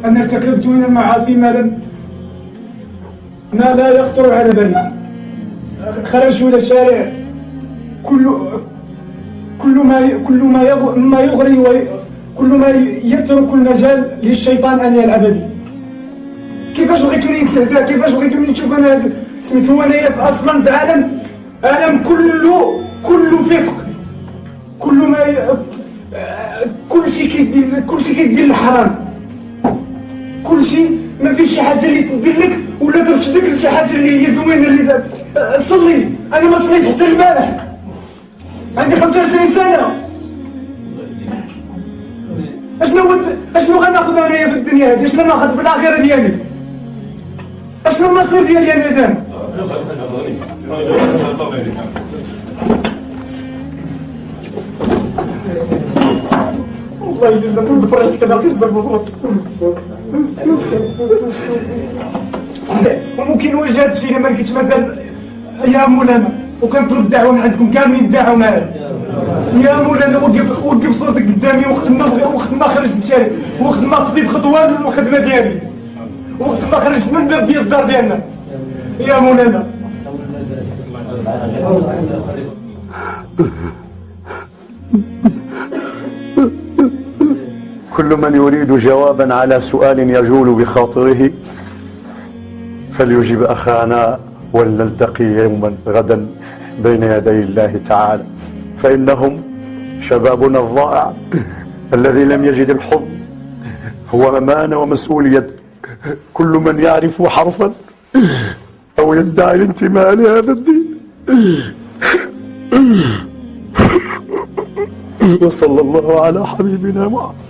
أن ارتكبت من المعاصي ما لا يخطر على بالي. خرجت إلى الشارع، كل ما يغري وكل ما يترك المجال للشيطان أن يلعب بي. كيفاش بغيتوني نتهدى؟ كيفاش بغيتوني نشوف أنا سميتو أنايا أصلا في عالم كله فسق، كل شيء كيدير الحرام، كل شيء ما فيش شي حاجه اللي تدير لك ولا ترشدك لشي حاجه اللي هي زوينه اللي صلي. انا ما صليت حتى البارح، عندي 25 سنه. اشنو غناخذ انايا في الدنيا هذه؟ اشنو ناخذ في الاخره ديالي؟ اشنو المصير ديالي انا دابا؟ والله الا كنت فرحت كذا غير زعما في وممكن وجه هذا الشيء ما لقيتش مازال يا مولانا، وكنطلب الدعوه من عندكم كاملين، الدعوه معايا يا مولانا. وقف صوتك قدامي وقت ما خرجت الشارع، وقت ما خطيت خطوه للخدمه ديالي، وقت ما خرجت من الباب ديال الدار ديالنا يا مولانا. كل من يريد جوابا على سؤال يجول بخاطره فليجب أخانا، ولنلتقي يوما غدا بين يدي الله تعالى، فإنهم شبابنا الضائع الذي لم يجد الحظ هو أمانة ومسؤولية كل من يعرف حرفا أو يدعي الانتماء لهذا الدين. وصلى الله على حبيبنا محمد.